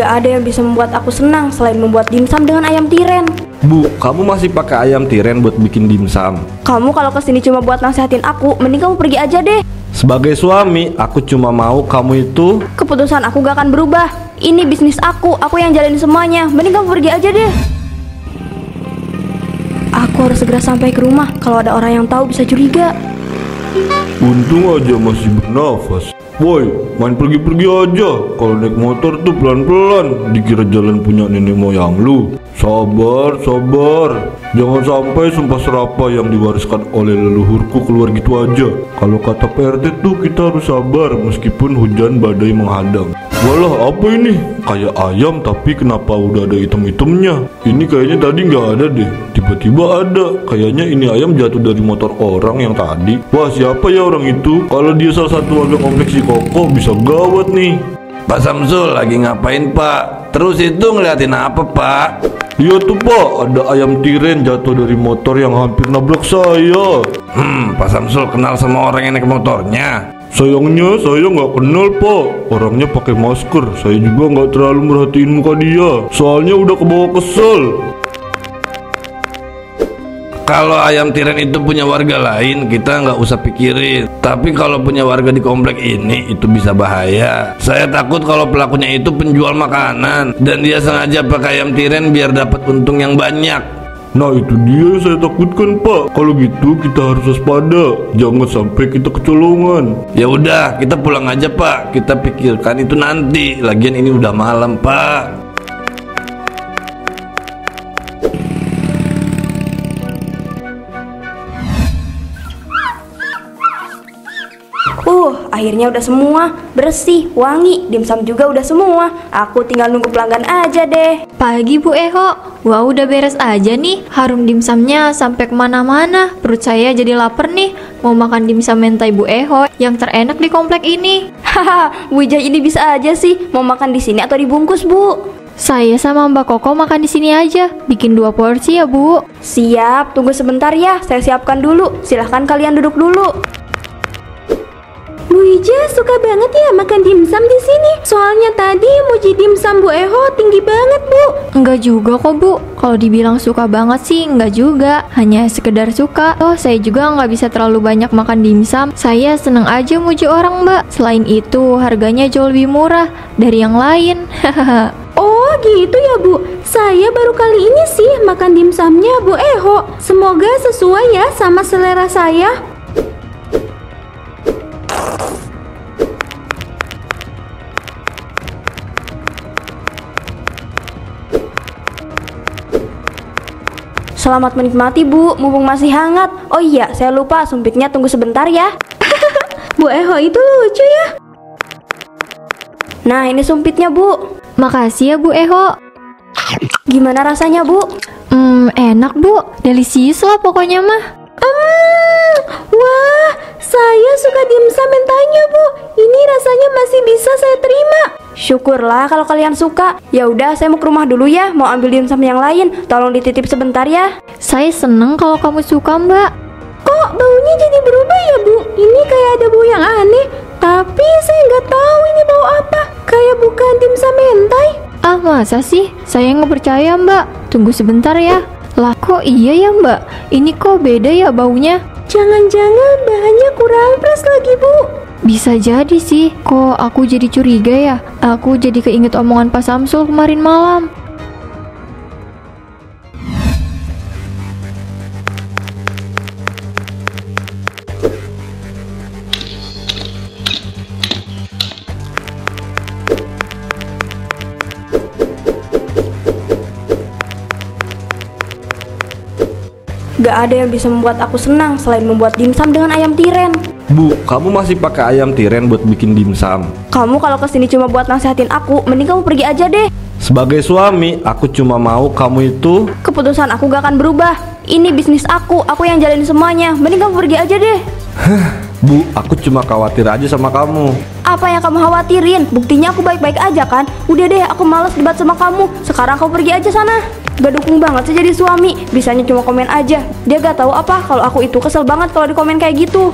Gak ada yang bisa membuat aku senang selain membuat dimsum dengan ayam tiren. Bu, kamu masih pakai ayam tiren buat bikin dimsum? Kamu kalau kesini cuma buat nasihatin aku, mending kamu pergi aja deh. Sebagai suami, aku cuma mau kamu itu... Keputusan aku gak akan berubah. Ini bisnis aku yang jalanin semuanya. Mending kamu pergi aja deh. Aku harus segera sampai ke rumah. Kalau ada orang yang tahu bisa curiga. Untung aja masih bernafas. Woi, main pergi-pergi aja. Kalau naik motor tuh pelan-pelan. Dikira jalan punya nenek moyang lu. Sabar, sabar. Jangan sampai sumpah serapah yang diwariskan oleh leluhurku keluar gitu aja. Kalau kata PRT tuh kita harus sabar meskipun hujan badai menghadang. Walah, apa ini? Kayak ayam tapi kenapa udah ada hitam-hitamnya? Ini kayaknya tadi nggak ada deh. Tiba-tiba ada. Kayaknya ini ayam jatuh dari motor orang yang tadi. Wah, siapa ya orang itu? Kalau dia salah satu warga kompleks si Koko bisa gawat nih. Pak Samsul lagi ngapain Pak? Terus itu ngeliatin apa Pak? Iya tuh Pak, ada ayam tiren jatuh dari motor yang hampir nabrak saya. Pak Samsul kenal sama orang yang naik motornya? Sayangnya saya nggak kenal Pak. Orangnya pakai masker. Saya juga nggak terlalu merhatiin muka dia. Soalnya udah kebawa kesel. Kalau ayam tiren itu punya warga lain, kita nggak usah pikirin. Tapi kalau punya warga di komplek ini, itu bisa bahaya. Saya takut kalau pelakunya itu penjual makanan dan dia sengaja pakai ayam tiren biar dapat untung yang banyak. Nah itu dia yang saya takutkan Pak. Kalau gitu kita harus waspada. Jangan sampai kita kecolongan. Ya udah, kita pulang aja Pak. Kita pikirkan itu nanti. Lagian ini udah malam Pak. Akhirnya udah semua, bersih, wangi, dimsum juga udah semua. Aku tinggal nunggu pelanggan aja deh. Pagi Bu Eho, wah udah beres aja nih. Harum dimsumnya sampai kemana-mana. Perut saya jadi lapar nih. Mau makan dimsum mentai Bu Eho yang terenak di komplek ini. Haha, Bu Ijah ini bisa aja sih. Mau makan di sini atau dibungkus Bu? Saya sama Mbak Koko makan di sini aja. Bikin 2 porsi ya Bu. Siap, tunggu sebentar ya. Saya siapkan dulu. Silahkan kalian duduk dulu. Bu Ija suka banget ya makan dimsum di sini. Soalnya tadi muji dimsum Bu Eho tinggi banget Bu. Enggak juga kok Bu. Kalau dibilang suka banget sih enggak juga. Hanya sekedar suka. Oh saya juga nggak bisa terlalu banyak makan dimsum. Saya seneng aja muji orang Mbak. Selain itu harganya jauh lebih murah dari yang lain. Oh gitu ya Bu. Saya baru kali ini sih makan dimsumnya Bu Eho. Semoga sesuai ya sama selera saya. Selamat menikmati Bu, mumpung masih hangat. Oh iya, saya lupa sumpitnya tunggu sebentar ya. Bu Eho itu lucu ya. Nah ini sumpitnya Bu. Makasih ya Bu Eho. Gimana rasanya Bu? Enak Bu, delisius lah pokoknya mah. Wah, saya suka dimsum mentanya Bu. Ini rasanya masih bisa saya terima. Syukurlah kalau kalian suka. Ya udah, saya mau ke rumah dulu ya. Mau ambil dimsum yang lain. Tolong dititip sebentar ya. Saya seneng kalau kamu suka Mbak. Kok baunya jadi berubah ya Bu? Ini kayak ada bau yang aneh. Tapi saya nggak tahu ini bau apa. Kayak bukan dimsum mentai. Ah masa sih? Saya nggak percaya Mbak. Tunggu sebentar ya. Lah kok iya ya Mbak? Ini kok beda ya baunya? Jangan-jangan bahannya kurang fresh lagi Bu. Bisa jadi sih. Kok aku jadi curiga ya? Aku jadi keinget omongan Pak Samsul kemarin malam. Gak ada yang bisa membuat aku senang selain membuat dimsum dengan ayam tiren. Bu, kamu masih pakai ayam tiren buat bikin dimsum? Kamu kalau kesini cuma buat nasihatin aku, mending kamu pergi aja deh. Sebagai suami, aku cuma mau kamu itu... Keputusan aku gak akan berubah. Ini bisnis aku yang jalanin semuanya. Mending kamu pergi aja deh. Bu, aku cuma khawatir aja sama kamu. Apa yang kamu khawatirin? Buktinya aku baik-baik aja kan? Udah deh, aku malas debat sama kamu. Sekarang kamu pergi aja sana. Gak dukung banget sih jadi suami. Bisanya cuma komen aja. Dia gak tahu apa kalau aku itu kesel banget kalau di komen kayak gitu.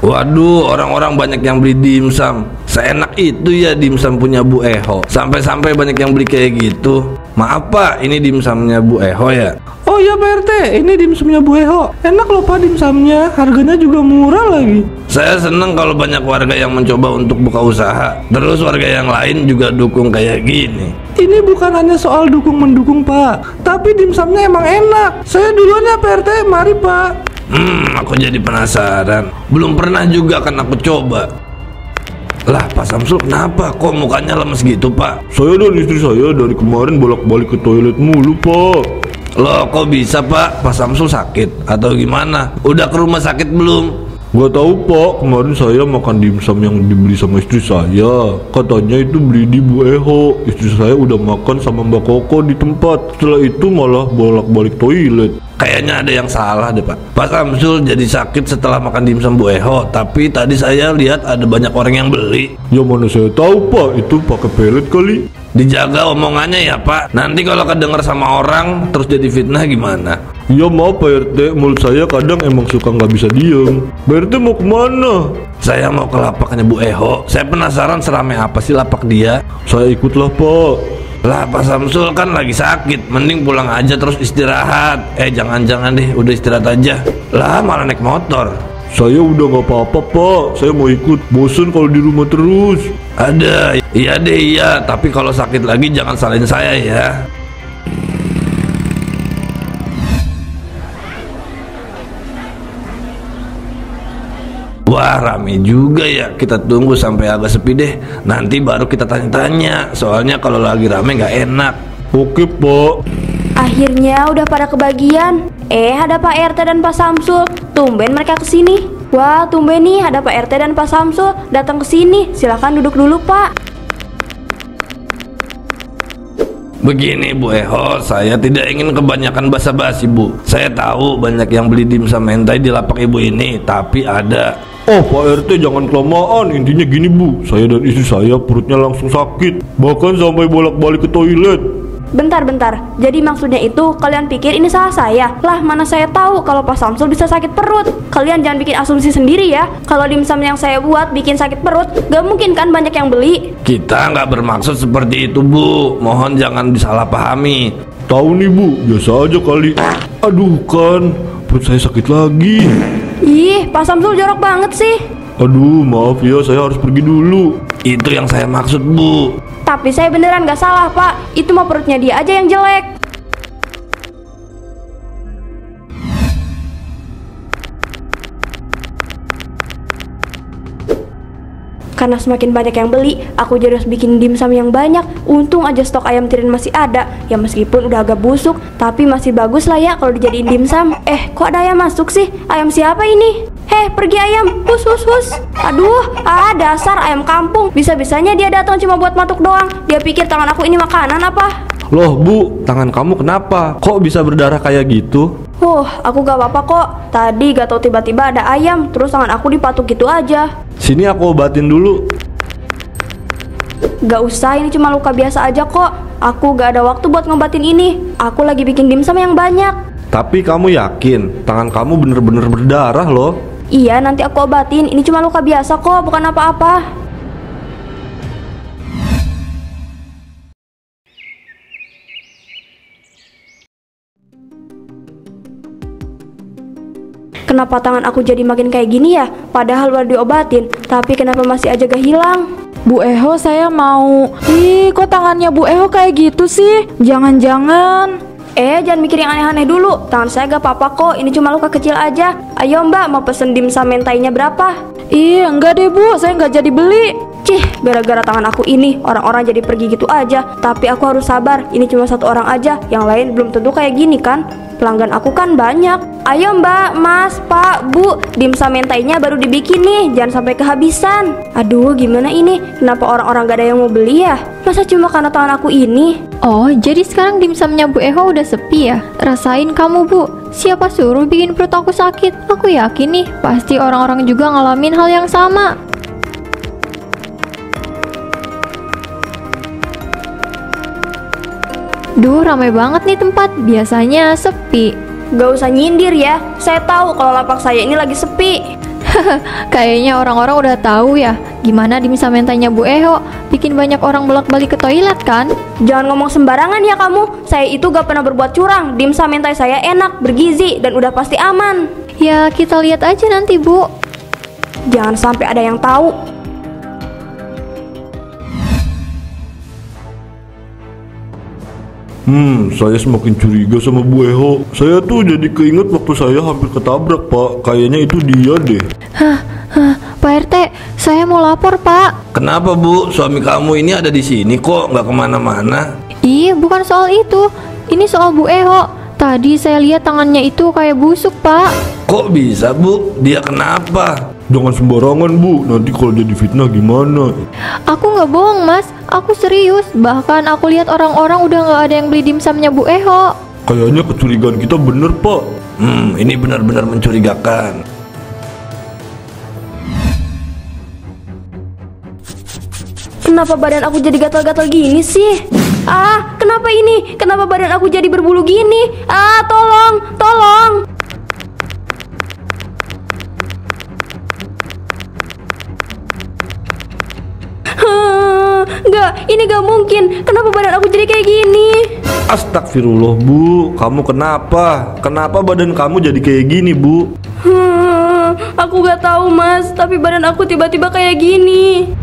Wah Waduh, orang-orang banyak yang beli dimsum. Seenak itu ya dimsum punya Bu Eho. Sampai-sampai banyak yang beli kayak gitu. Maaf Pak, ini dimsumnya Bu Eho ya? Oh iya Pak RT, ini dimsumnya Bu Eho. Enak loh Pak dimsumnya, harganya juga murah lagi. Saya seneng kalau banyak warga yang mencoba untuk buka usaha. Terus warga yang lain juga dukung kayak gini. Ini bukan hanya soal dukung-mendukung Pak, tapi dimsumnya emang enak. Saya duluan ya Pak RT, mari Pak. Aku jadi penasaran. Belum pernah juga kan aku coba. Lah Pak Samsul kenapa? Kok mukanya lemes gitu Pak? Saya dan istri saya dari kemarin bolak-balik ke toilet mulu Pak. Loh kok bisa Pak? Pak Samsul sakit atau gimana? Udah ke rumah sakit belum? Gak tahu Pak, kemarin saya makan dimsum yang dibeli sama istri saya. Katanya itu beli di Bu Eho. Istri saya udah makan sama Mbak Koko di tempat. Setelah itu malah bolak-balik toilet. Kayaknya ada yang salah deh Pak. Pak Samsul jadi sakit setelah makan dimsum Bu Eho. Tapi tadi saya lihat ada banyak orang yang beli. Ya mana saya tahu Pak, itu pakai pelet kali. Dijaga omongannya ya Pak. Nanti kalau kedenger sama orang terus jadi fitnah gimana? Ya maaf Pak RT, mulut saya kadang emang suka nggak bisa diem. Pak RT mau kemana? Saya mau ke lapaknya Bu Eho. Saya penasaran seramai apa sih lapak dia. Saya ikutlah Pak. Lah Pak Samsul kan lagi sakit, mending pulang aja terus istirahat. Jangan-jangan deh, udah istirahat aja. Lah malah naik motor. Saya udah nggak apa-apa Pak, saya mau ikut. Bosen kalau di rumah terus. Ada, iya deh iya. Tapi kalau sakit lagi jangan salahin saya ya. Wah rame juga ya. Kita tunggu sampai agak sepi deh. Nanti baru kita tanya-tanya. Soalnya kalau lagi rame gak enak. Oke Pak. Akhirnya udah pada kebagian. Ada Pak RT dan Pak Samsul. Tumben mereka kesini. Wah, tumben nih ada Pak RT dan Pak Samsul datang ke sini. Silahkan duduk dulu Pak. Begini Bu Eho, saya tidak ingin kebanyakan basa-basi Bu. Saya tahu banyak yang beli dimsum mentai di lapak ibu ini, tapi ada. Oh Pak RT jangan kelamaan. Intinya gini Bu, saya dan istri saya perutnya langsung sakit. Bahkan sampai bolak-balik ke toilet. Bentar, jadi maksudnya itu kalian pikir ini salah saya? Lah mana saya tahu kalau Pak Samsul bisa sakit perut. Kalian jangan bikin asumsi sendiri ya. Kalau dimsum yang saya buat bikin sakit perut, gak mungkin kan banyak yang beli. Kita nggak bermaksud seperti itu Bu. Mohon jangan disalahpahami. Tahu nih Bu, biasa aja kali. Aduh kan, perut saya sakit lagi. Ih, Pak Samsul jorok banget sih. Aduh maaf ya, saya harus pergi dulu. Itu yang saya maksud Bu. Tapi saya beneran gak salah Pak. Itu mah perutnya dia aja yang jelek. Karena semakin banyak yang beli, aku jadi harus bikin dimsum yang banyak. Untung aja stok ayam tiren masih ada. Ya meskipun udah agak busuk, tapi masih bagus lah ya kalau dijadiin dimsum. Kok ada ayam masuk sih? Ayam siapa ini? Pergi ayam, hus. Aduh, dasar ayam kampung. Bisa-bisanya dia datang cuma buat matuk doang. Dia pikir tangan aku ini makanan apa? Loh Bu, tangan kamu kenapa? Kok bisa berdarah kayak gitu? Aku gak apa-apa kok. Tadi gak tau tiba-tiba ada ayam, terus tangan aku dipatuk gitu aja. Sini aku obatin dulu. Gak usah, ini cuma luka biasa aja kok. Aku gak ada waktu buat ngobatin ini. Aku lagi bikin dimsum yang banyak. Tapi kamu yakin tangan kamu bener-bener berdarah loh? Iya, nanti aku obatin. Ini cuma luka biasa kok, bukan apa-apa. Kenapa tangan aku jadi makin kayak gini ya? Padahal udah diobatin, tapi kenapa masih aja gak hilang? Bu Eho, saya mau. Ih, kok tangannya Bu Eho kayak gitu sih? Jangan-jangan. Jangan mikir yang aneh-aneh dulu. Tangan saya gak apa-apa kok, ini cuma luka kecil aja. Ayo Mbak, mau pesen dimsum mentainya berapa? Ih, enggak deh Bu, saya nggak jadi beli. Cih, gara-gara tangan aku ini, orang-orang jadi pergi gitu aja. Tapi aku harus sabar, ini cuma satu orang aja. Yang lain belum tentu kayak gini kan. Pelanggan aku kan banyak. Ayo Mbak, Mas, Pak, Bu, dimsum mentainya baru dibikin nih. Jangan sampai kehabisan. Aduh, gimana ini? Kenapa orang-orang gak ada yang mau beli ya? Masa cuma karena tangan aku ini? Oh, jadi sekarang dimsumnya Bu Eho udah sepi ya? Rasain kamu Bu. Siapa suruh bikin perut aku sakit? Aku yakin nih, pasti orang-orang juga ngalamin hal yang sama. Duh, ramai banget nih tempat. Biasanya sepi. Gak usah nyindir ya. Saya tahu kalau lapak saya ini lagi sepi. Kayaknya orang-orang udah tahu ya gimana dimsum mentainya Bu Eho bikin banyak orang bolak-balik ke toilet kan? Jangan ngomong sembarangan ya kamu. Saya itu gak pernah berbuat curang. Dimsum mentai saya enak, bergizi, dan udah pasti aman. Ya kita lihat aja nanti Bu. Jangan sampai ada yang tahu. Saya semakin curiga sama Bu Eho. Saya tuh jadi keinget waktu saya hampir ketabrak, Pak. Kayaknya itu dia deh. Pak RT, saya mau lapor Pak. Kenapa Bu? Suami kamu ini ada di sini kok, nggak kemana-mana. Ih, bukan soal itu. Ini soal Bu Eho. Tadi saya lihat tangannya itu kayak busuk Pak. Kok bisa Bu? Dia kenapa? Jangan sembarangan, Bu. Nanti kalau jadi fitnah gimana? Aku nggak bohong Mas, aku serius. Bahkan aku lihat orang-orang udah nggak ada yang beli dimsumnya Bu Eho. Kayaknya kecurigaan kita bener, Pak. Ini benar-benar mencurigakan. Kenapa badan aku jadi gatal-gatal gini sih? Kenapa ini? Kenapa badan aku jadi berbulu gini? Tolong, tolong. Ini gak mungkin. Kenapa badan aku jadi kayak gini? Astagfirullah, Bu. Kamu kenapa? Kenapa badan kamu jadi kayak gini, Bu? Aku gak tahu Mas, tapi badan aku tiba-tiba kayak gini.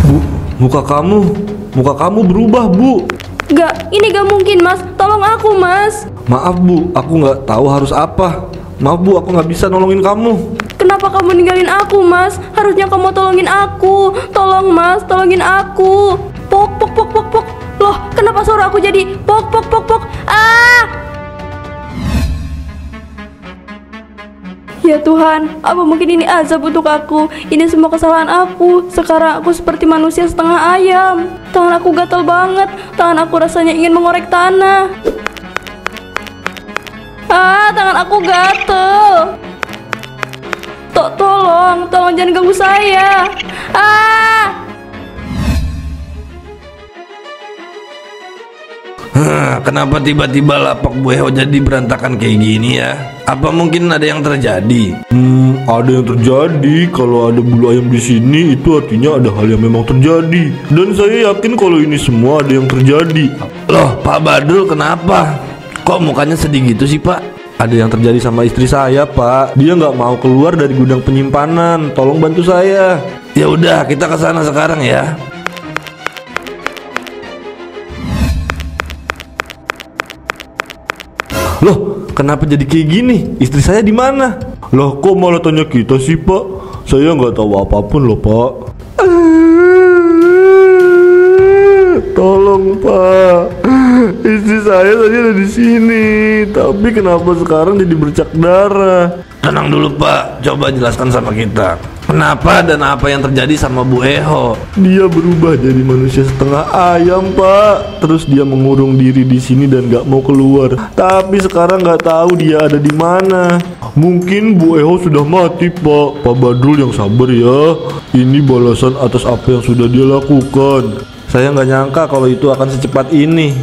Bu, muka kamu berubah, Bu. Ini gak mungkin Mas. Tolong aku Mas. Maaf, Bu. Aku nggak tahu harus apa. Maaf, Bu. Aku nggak bisa nolongin kamu. Kenapa kamu ninggalin aku Mas? Harusnya kamu tolongin aku. Tolong Mas, tolongin aku. Pok pok pok pok pok. Loh, kenapa suara aku jadi pok pok pok pok? Ya Tuhan, apa mungkin ini azab untuk aku? Ini semua kesalahan aku. Sekarang aku seperti manusia setengah ayam. Tangan aku gatal banget. Tangan aku rasanya ingin mengorek tanah. Tangan aku gatel. Tolong jangan ganggu saya. Kenapa tiba-tiba lapak Bu Eho jadi berantakan kayak gini ya? Apa mungkin ada yang terjadi? Ada yang terjadi. Kalau ada bulu ayam di sini, itu artinya ada hal yang memang terjadi. Dan saya yakin kalau ini semua ada yang terjadi. Loh, Pak Badrul kenapa? Kok mukanya sedih gitu sih Pak? Ada yang terjadi sama istri saya, Pak. Dia nggak mau keluar dari gudang penyimpanan. Tolong bantu saya. Ya udah, kita ke sana sekarang ya. Loh, kenapa jadi kayak gini? Istri saya di mana? Loh, kok malah tanya kita sih, Pak? Saya nggak tahu apapun loh, Pak. Tolong, Pak. Istri saya tadi ada di sini, tapi kenapa sekarang jadi bercak darah? Tenang dulu Pak, coba jelaskan sama kita. Kenapa dan apa yang terjadi sama Bu Eho? Dia berubah jadi manusia setengah ayam, Pak. Terus dia mengurung diri di sini dan gak mau keluar. Tapi sekarang gak tahu dia ada di mana. Mungkin Bu Eho sudah mati, Pak. Pak Badrul yang sabar ya. Ini balasan atas apa yang sudah dia lakukan. Saya nggak nyangka kalau itu akan secepat ini.